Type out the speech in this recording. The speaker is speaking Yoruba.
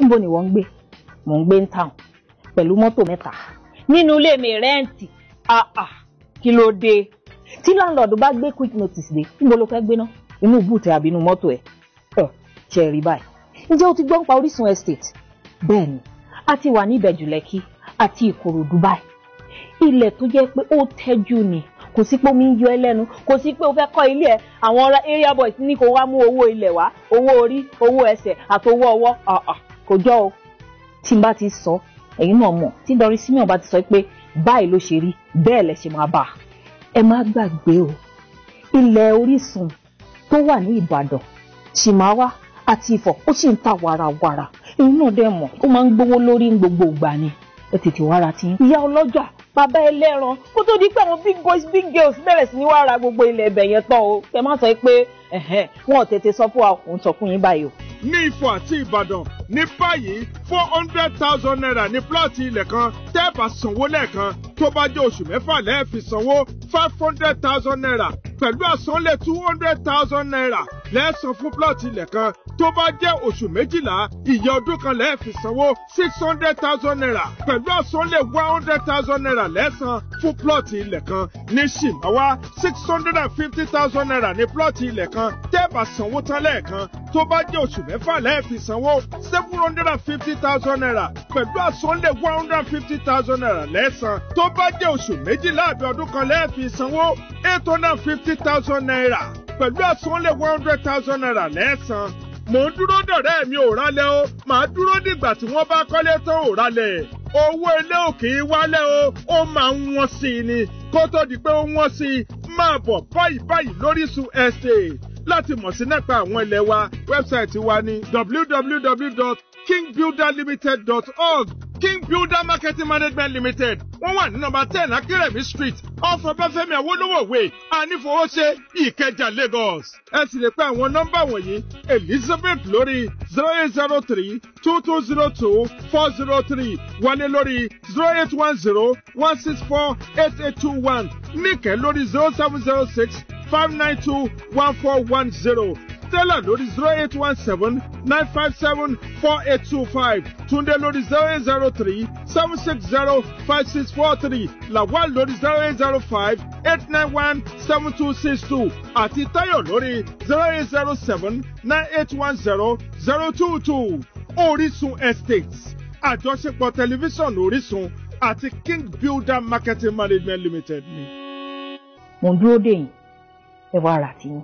níbo ni wọ́n ń gbé? Mò ń gbé ní town pẹ̀lú mọ́tò 3 nínú ilé mi rẹ́ǹtì. Kí ló dé? Tí landlord bá gbé quick notice dé, níbo ló fẹ́ gbé ná? Inú búùtù àbí inú mọ́tò ẹ̀? Ṣe rí báyìí. Ǹjẹ́ o ti gbọ́ nípa Orisun Estate? Bẹ́ẹ̀ni, a ti wà ní Ìbẹ̀jú Lẹ́kì àti Ìkòròdú báyìí. Ilẹ̀ tó jẹ́ pé ó tẹ́jú ni, kò sí pé omi ń yọ ẹ́ lẹ́nu, kò sí pé o fẹ́ kọ́ ilé ẹ̀, àwọn area boys ní kó wá mú owó ilẹ̀ wá, owó orí, owó ẹsẹ̀ àti owó ọwọ́. Kò jọ o. Tí n bá ti sọ, ẹ̀yin náà mọ̀, tí Doris Simeon bá ti sọ pé báyìí ló ṣe rí, bẹ́ẹ̀ lẹ ṣe máa bá. Ẹ má gbàgbé o, ilẹ̀ Orísun tó wà ní Ìbàdàn, Ṣìmáwá àti Ifọ̀ ó sì ń ta wàràwàrà. Ẹ̀yin náà dẹ̀ mọ̀, ó máa ń gbówó lórí gbogbo ìgbà ni. Ẹ tètè wá ra tí. Ìyá ọlọ́jà, bàbá ẹlẹ́ran, kó tó di pé àwọn big boys big girls bẹ̀rẹ̀ sí ní wá ra gbogbo ilẹ̀ ẹ̀bẹ̀ yẹn tán o. Kẹ má sọ pé wọn ò tètè sọ fún wa, òun sọ fún yín báyìí o. Ní Ifọ̀ àti Ìbàdàn ní báyìí 400,000 naira ní plọ́ọ̀tì ilẹ̀ kan tẹ́ bá sanwó lẹ́ẹ̀kan, tó bá jẹ́ oṣù 6 lẹ́ẹ̀fi sanwó 500,000 naira pẹ̀lú àsanlé 200,000 naira lẹ́ẹ̀san fún plọ́ọ̀tì ilẹ̀ kan, tó bá jẹ́ oṣù 12 ìyẹ ọdún kan lẹ́ẹ̀fi sanwó 600,000 naira pẹ̀lú àsanlé 100,000 naira lẹ́ẹ̀san fún plọ́ọ̀tì ilẹ̀ kan. Ní Ṣìmáwá 650,000 naira ní plọ́ọ̀tì ilẹ̀ kan tẹ́ bá sanwó tán lẹ́ẹ̀kan, tó bá jẹ́ oṣù 6 lẹ́ẹ̀fi sanwó 750,000 naira pẹ̀lú àsanlé 150,000 naira lẹ́ẹ̀san, tó bá jẹ́ oṣù 12 àbí ọdún kan lẹ́ẹ̀fi sanwó 850,000 naira pẹ̀lú àsanlé 100,000 naira lẹ́ẹ̀san. Mò ń dúró dọ̀rẹ́ mi ò rálẹ̀ o, màá dúró dìgbà tí wọ́n bá kọ́lé tán ò rálẹ̀. Owó ilé ò kì í wálẹ̀ o, ó máa ń wọ́n sí i ni. Kó tó di pé ó wọ́n sí i, máa bọ̀ báyìí lórísun estate. Láti mọ̀ sí nípa àwọn ilẹ̀ wa, wẹ́bsáìtì wa ní www.kingbuilderlimited.org. King Builder Marketing Management Limited. Wọ́n wà ní nọ́mbà 10 Akérèmí Street, off Ọbáfẹ́mi Awólówó Way, Anífowóṣe, Ìkẹjà, Lagos. Ẹ sì lè pe àwọn nọ́mbà wọ̀nyí: Elizabeth lórí 0803-2202-403, Wálé lórí 0810-164-8821, Níkẹ́ lórí 0706-592-1410. Stella lórí 0817-957-4825. Túndé lórí 0803-760-5643. Lawal lórí 0805-891-7262. Àti Táyọ̀ lórí 0807-9810-022. Orisun Estate. Àjọṣepọ̀ tẹlifíṣàn Orísun àti King Builder Marketing Management Limited ni. Mo ń dúró dè yín, ẹ wá rà tí yín.